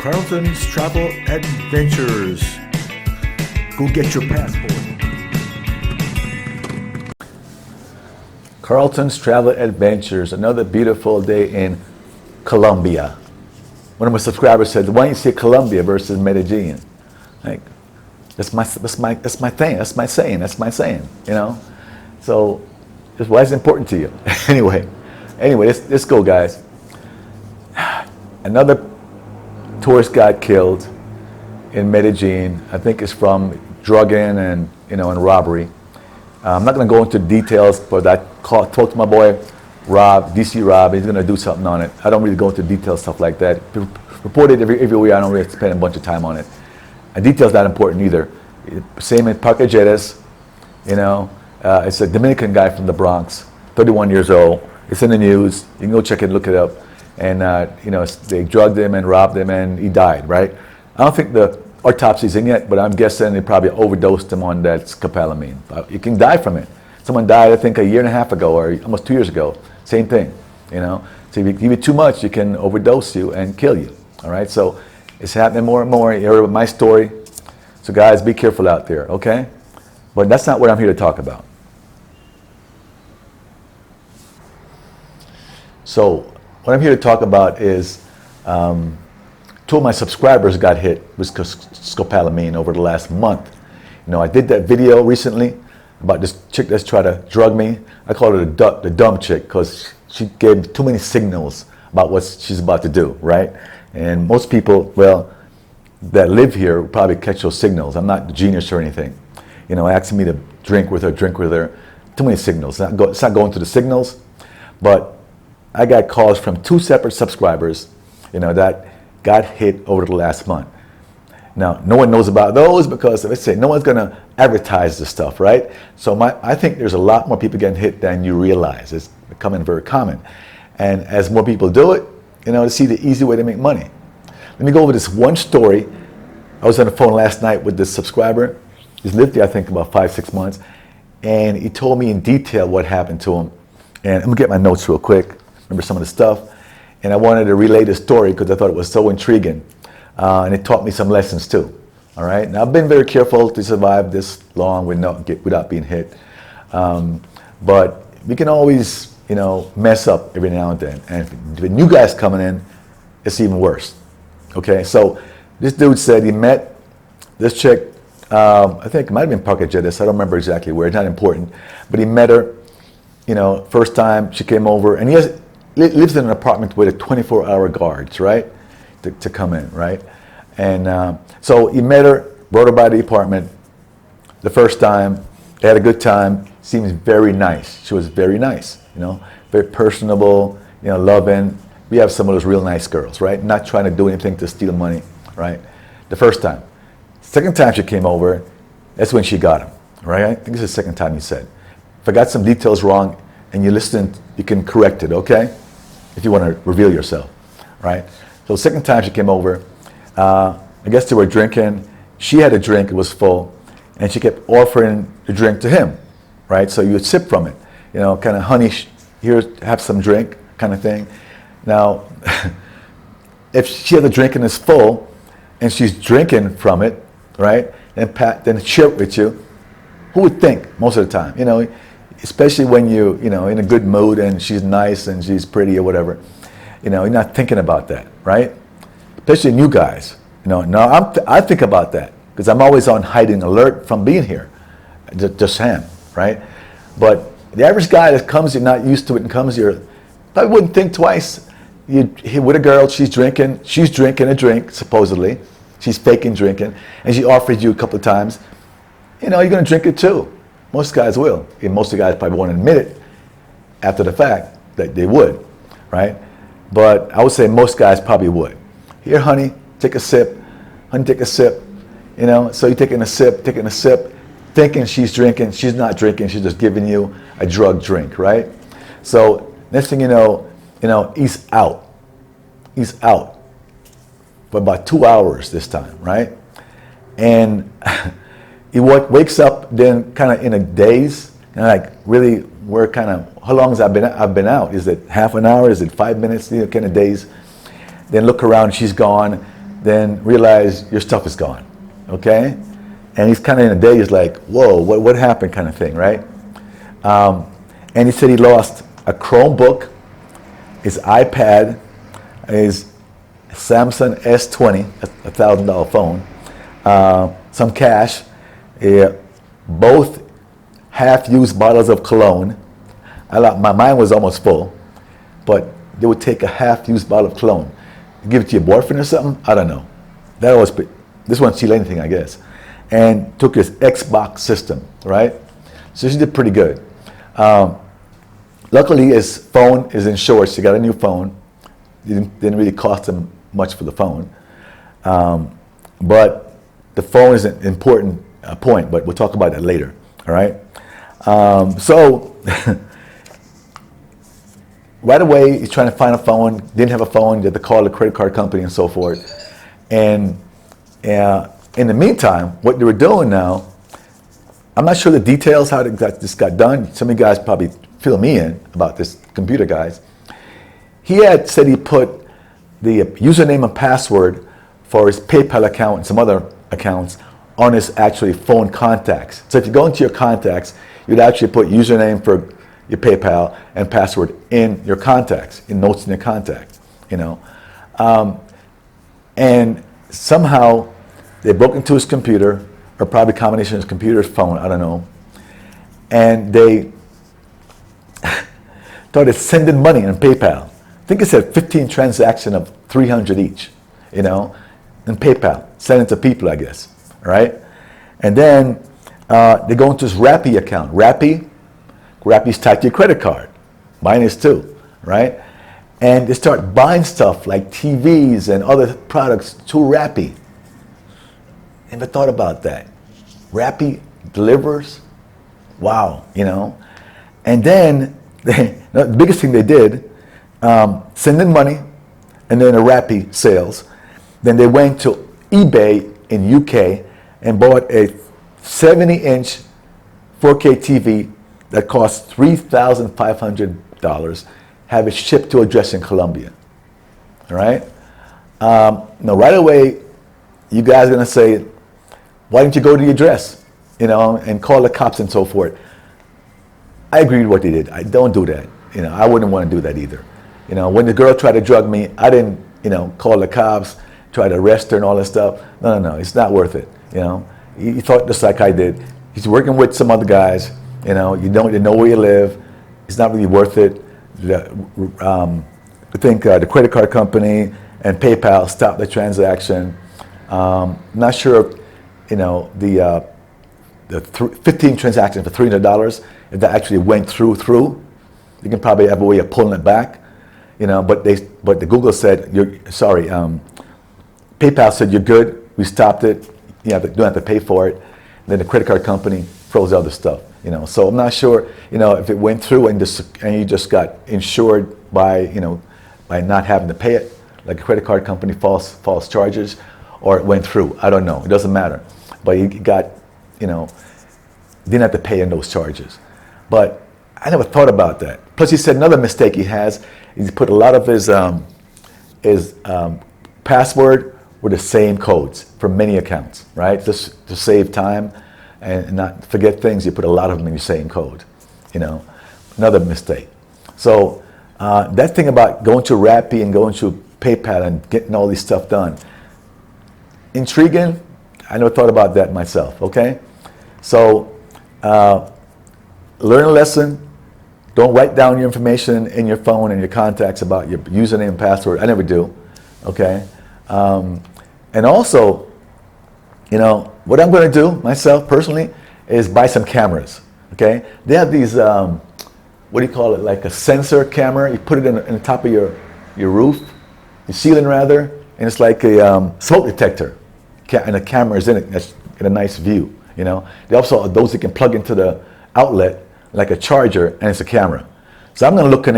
Carlton's Travel Adventures. Go get your passport. Carlton's Travel Adventures, another beautiful day in Colombia. One of my subscribers said, "Why don't you say Colombia versus Medellin?" Like, that's my thing. That's my saying. You know. So, just why is it important to you? anyway, let's go, guys. Another tourist got killed in Medellin. I think it's from drugging and robbery. I'm not going to go into details, but I talked to my boy Rob, DC Rob. He's going to do something on it. I don't really go into details, stuff like that. Report it everywhere. I don't really spend a bunch of time on it. And details not important either. Same in Pacajetas. It's a Dominican guy from the Bronx, 31 years old. It's in the news. You can go check it, look it up. And they drugged him and robbed him, and he died. Right? I don't think the autopsy's in yet, but I'm guessing they probably overdosed him on that scopolamine. You can die from it. Someone died, I think, a year and a half ago, or almost 2 years ago. Same thing. So if you give it too much, you can overdose you and kill you. All right. So it's happening more and more. You heard my story. So guys, be careful out there. Okay. But that's not what I'm here to talk about. So what I'm here to talk about is two of my subscribers got hit with scopolamine over the last month. I did that video recently about this chick that's trying to drug me. I call her the dumb chick because she gave too many signals about what she's about to do, right? And most people, that live here will probably catch those signals. I'm not a genius or anything. Asking me to drink with her. Too many signals. It's not going to the signals, but I got calls from two separate subscribers, that got hit over the last month. Now, no one knows about those because, let's say, no one's going to advertise this stuff, right? So I think there's a lot more people getting hit than you realize. It's becoming very common. And as more people do it, to see the easy way to make money. Let me go over this one story. I was on the phone last night with this subscriber. He's lived there, I think, about 5-6 months. And he told me in detail what happened to him. And I'm going to get my notes real quick. Remember some of the stuff. And I wanted to relay the story because I thought it was so intriguing. And it taught me some lessons too. All right. Now I've been very careful to survive this long without being hit. But we can always, mess up every now and then. And if new guys coming in, it's even worse. Okay. So this dude said he met this chick. I think it might have been Pacajetas. I don't remember exactly where. It's not important. But he met her. First time she came over, and he lives in an apartment with a 24-hour guards, right? To come in, right? And so he met her, brought her by the apartment the first time. They had a good time. Seems very nice. She was very nice, very personable, loving. We have some of those real nice girls, right? Not trying to do anything to steal money, right? The first time. Second time she came over, that's when she got him, right? I think it's the second time he said. If I got some details wrong and you listen, you can correct it, okay? If you want to reveal yourself, right? So the second time she came over, I guess they were drinking. She had a drink, it was full, and she kept offering the drink to him, right? So you would sip from it, kind of, honey, here, have some drink kind of thing. Now, if she had a drink and it's full, and she's drinking from it, right? Then share it with you, who would think most of the time, especially when you're in a good mood and she's nice and she's pretty or whatever, you're not thinking about that, right? Especially new guys. Now I think about that because I'm always on hiding alert from being here, just him, right? But the average guy that comes, you're not used to it and comes here, probably wouldn't think twice. You're with a girl, she's drinking a drink, supposedly. She's faking drinking, and she offers you a couple of times. You're going to drink it too. Most guys will. And most of the guys probably won't admit it after the fact that they would, right? But I would say most guys probably would. Here, honey, take a sip. Honey, take a sip. So you're taking a sip, thinking she's drinking. She's not drinking. She's just giving you a drug drink, right? So next thing you know, he's out. He's out for about 2 hours this time, right? And he wakes up then kind of in a daze, and like, really, we're kind of, how long has I've been out? Is it half an hour? Is it 5 minutes? Kind of daze. Then look around, she's gone. then realize your stuff is gone, okay? And he's kind of in a daze, like, whoa, what happened kind of thing, right? And he said he lost a Chromebook, his iPad, his Samsung S20, a $1,000 phone, some cash, both half-used bottles of cologne. My mind was almost full, but they would take a half-used bottle of cologne, give it to your boyfriend or something. I don't know. This won't steal anything, I guess. And took his Xbox system, right? So she did pretty good. Luckily, his phone is insured. So he got a new phone. Didn't really cost him much for the phone, but the phone is an important point. But we'll talk about that later. All right. So right away, he's trying to find a phone. Didn't have a phone. He had to call the credit card company and so forth. And in the meantime, what they were doing now, I'm not sure the details how this got done. Some of you guys probably fill me in about this, computer guys. He had said he put the username and password for his PayPal account and some other accounts on his actually phone contacts. So if you go into your contacts, you'd actually put username for your PayPal and password in your contacts, in notes in your contact, you know. And somehow they broke into his computer, or probably a combination of his computer, his phone, I don't know. And they started sending money in PayPal. I think it said 15 transactions of 300 each, you know, in PayPal, sending to people, I guess, right? And then they go into his Rappi account. Rappi's tied to your credit card. Mine is too, right? And they start buying stuff like TVs and other products to Rappi. Never thought about that. Rappi delivers? Wow, you know? And then, the biggest thing they did, send in money, and then a Rappi sales. Then they went to eBay in UK and bought a 70-inch 4K TV that cost $3,500, have it shipped to an address in Colombia. All right? Now, right away, you guys are going to say, why didn't you go to the address, you know, and call the cops and so forth? I agree with what they did. I don't do that. You know, I wouldn't want to do that either. You know, when the girl tried to drug me, I didn't, you know, call the cops, try to arrest her and all that stuff. No, it's not worth it. You know, he thought just like I did. He's working with some other guys. You know, you know where you live. It's not really worth it. I think the credit card company and PayPal stopped the transaction. Not sure, you know, the 15 transactions for $300, if that actually went through. You can probably have a way of pulling it back, you know. But the Google said, PayPal said you're good. We stopped it. You don't have to pay for it. And then the credit card company froze other stuff, you know. So I'm not sure, you know, if it went through and you just got insured by, you know, by not having to pay it, like a credit card company false charges, or it went through. I don't know. It doesn't matter. But he got, you know, didn't have to pay in those charges. But I never thought about that. Plus, he said another mistake he has is he put a lot of his password with the same codes for many accounts, right? Just to save time and not forget things, you put a lot of them in your same code, you know. Another mistake. So that thing about going to Rappi and going to PayPal and getting all this stuff done, intriguing. I never thought about that myself, okay? So learn a lesson. Don't write down your information in your phone and your contacts about your username and password. I never do, okay? And also, you know, what I'm going to do myself personally is buy some cameras, okay? They have these, what do you call it, like a sensor camera. You put it in the top of your roof, your ceiling rather, and it's like a smoke detector. And the camera is in it, that's in a nice view, you know. They also are those that can plug into the outlet like a charger, and it's a camera. So I'm going to look on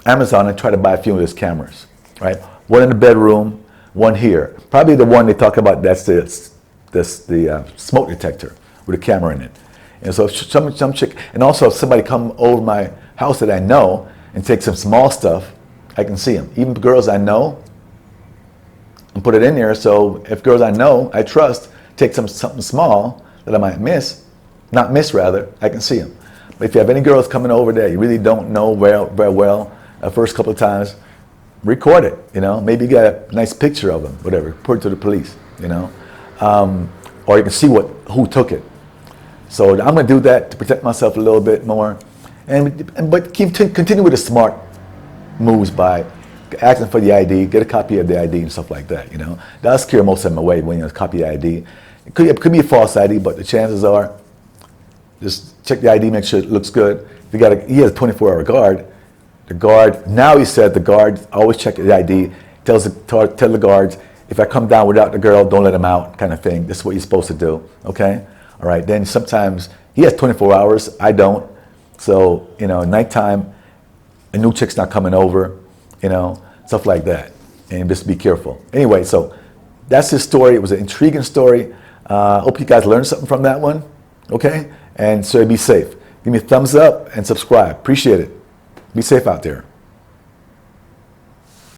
Amazon and try to buy a few of those cameras, right? One in the bedroom, one here. Probably the one they talk about, that's the smoke detector with a camera in it. And so some chick, and also if somebody come over my house that I know and take some small stuff, I can see them. Even girls I know, and put it in there. So if girls I know, I trust, take something small that I might not miss rather, I can see them. But if you have any girls coming over that you really don't know very well, the first couple of times, record it, you know. Maybe you got a nice picture of them, whatever, report it to the police, you know. Or you can see who took it. So I'm going to do that to protect myself a little bit more. But continue with the smart moves by asking for the ID, get a copy of the ID and stuff like that, you know. That'll scare most of them away when you copy the ID. It could be a false ID, but the chances are, just check the ID, make sure it looks good. If he has a 24-hour guard. The guard, now he said the guard always check the ID, tell the guards, if I come down without the girl, don't let him out, kind of thing. This is what you're supposed to do, okay? All right, then sometimes he has 24 hours, I don't. So, you know, nighttime, a new chick's not coming over, you know, stuff like that. And just be careful. Anyway, so that's his story. It was an intriguing story. Hope you guys learned something from that one, okay? And so be safe. Give me a thumbs up and subscribe. Appreciate it. Be safe out there.